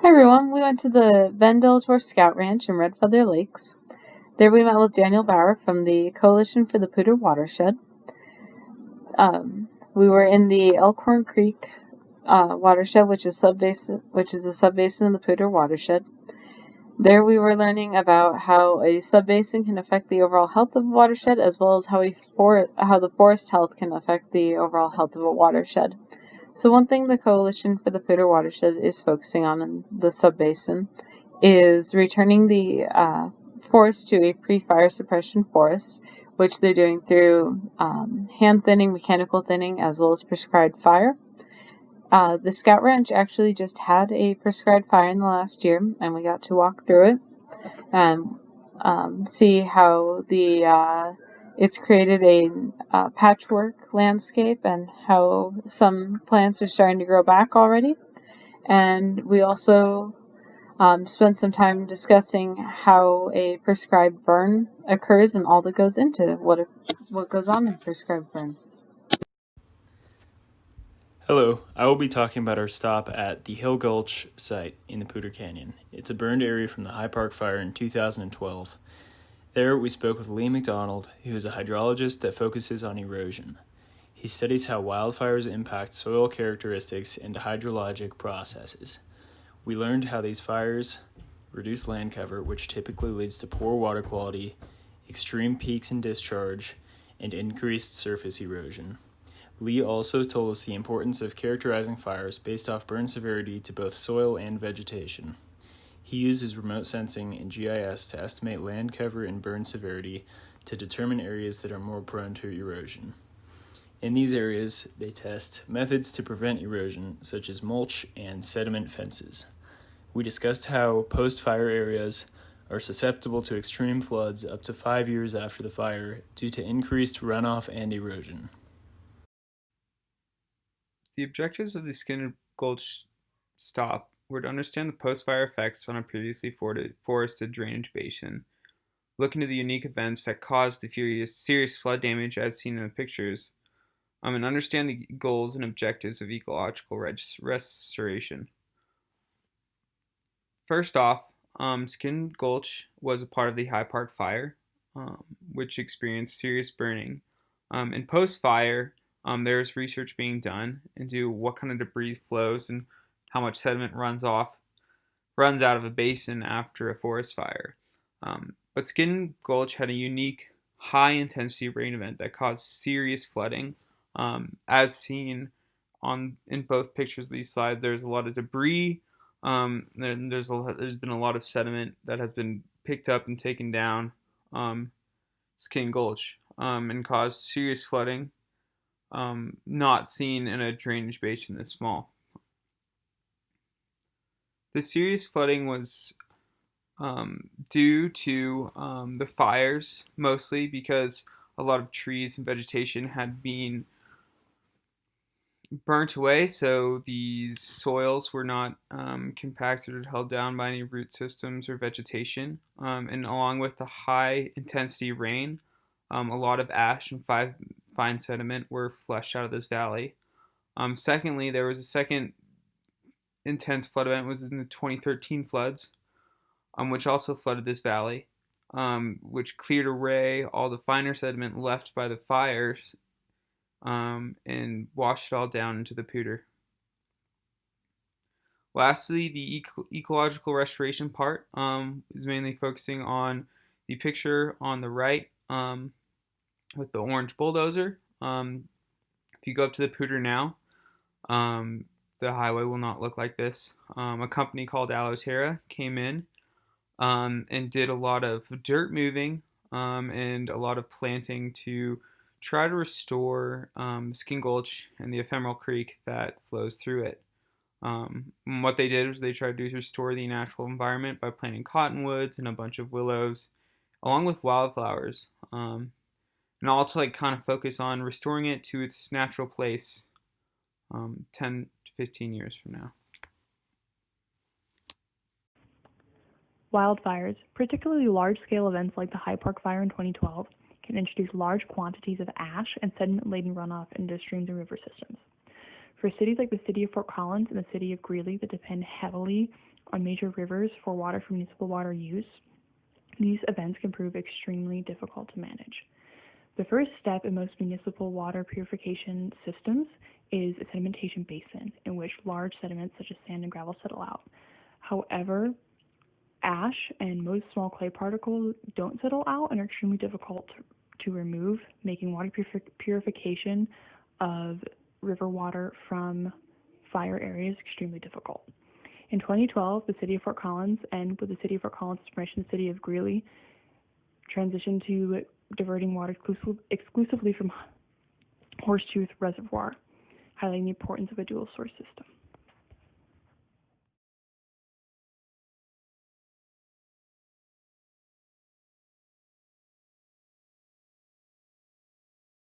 Hi everyone, we went to the Vendel Tour Scout Ranch in Red Feather Lakes. There we met with Daniel Bauer from the Coalition for the Poudre Watershed. We were in the Elkhorn Creek watershed, which is a subbasin of the Poudre watershed. There we were learning about how a subbasin can affect the overall health of a watershed, as well as how the forest health can affect the overall health of a watershed. So one thing the Coalition for the Poudre Watershed is focusing on in the subbasin is returning the forest to a pre-fire suppression forest, which they're doing through hand thinning, mechanical thinning, as well as prescribed fire. The Scout Ranch actually just had a prescribed fire in the last year, and we got to walk through it and see how it's created a patchwork landscape and how some plants are starting to grow back already. And we also spent some time discussing how a prescribed burn occurs and all that goes into what goes on in prescribed burn. Hello, I will be talking about our stop at the Hill Gulch site in the Poudre Canyon. It's a burned area from the High Park fire in 2012. There, we spoke with Lee McDonald, who is a hydrologist that focuses on erosion. He studies how wildfires impact soil characteristics and hydrologic processes. We learned how these fires reduce land cover, which typically leads to poor water quality, extreme peaks in discharge, and increased surface erosion. Lee also told us the importance of characterizing fires based off burn severity to both soil and vegetation. He uses remote sensing and GIS to estimate land cover and burn severity to determine areas that are more prone to erosion. In these areas, they test methods to prevent erosion, such as mulch and sediment fences. We discussed how post-fire areas are susceptible to extreme floods up to 5 years after the fire due to increased runoff and erosion. The objectives of the Skinner Gulch stop were to understand the post-fire effects on a previously forested drainage basin, look into the unique events that caused the serious flood damage as seen in the pictures, and understand the goals and objectives of ecological restoration. First off, Skin Gulch was a part of the High Park fire, which experienced serious burning. In post-fire, there's research being done into what kind of debris flows and how much sediment runs out of a basin after a forest fire. But Skin Gulch had a unique high-intensity rain event that caused serious flooding. As seen in both pictures of these slides, there's a lot of debris. There's been a lot of sediment that has been picked up and taken down Skin Gulch and caused serious flooding, not seen in a drainage basin this small. The serious flooding was due to the fires, mostly because a lot of trees and vegetation had been burnt away, so these soils were not compacted or held down by any root systems or vegetation. And along with the high intensity rain, a lot of ash and fine sediment were flushed out of this valley. Secondly, there was a second intense flood event, was in the 2013 floods, which also flooded this valley, which cleared away all the finer sediment left by the fires and washed it all down into the Poudre. Lastly, the ecological restoration part is mainly focusing on the picture on the right with the orange bulldozer. If you go up to the Poudre now, the highway will not look like this. A company called Terra came in and did a lot of dirt moving and a lot of planting to try to restore the Skin Gulch and the ephemeral creek that flows through it. What they did was they tried to restore the natural environment by planting cottonwoods and a bunch of willows, along with wildflowers, and all to kind of focus on restoring it to its natural place 10 to 15 years from now. Wildfires, particularly large-scale events like the High Park fire in 2012, can introduce large quantities of ash and sediment-laden runoff into streams and river systems. For cities like the city of Fort Collins and the city of Greeley that depend heavily on major rivers for water for municipal water use, these events can prove extremely difficult to manage. The first step in most municipal water purification systems is a sedimentation basin in which large sediments such as sand and gravel settle out. However, ash and most small clay particles don't settle out and are extremely difficult to remove, making water purification of river water from fire areas extremely difficult. In 2012, the City of Fort Collins, and with the City of Fort Collins' permission, the City of Greeley transitioned to diverting water exclusively from Horsetooth Reservoir, highlighting the importance of a dual source system.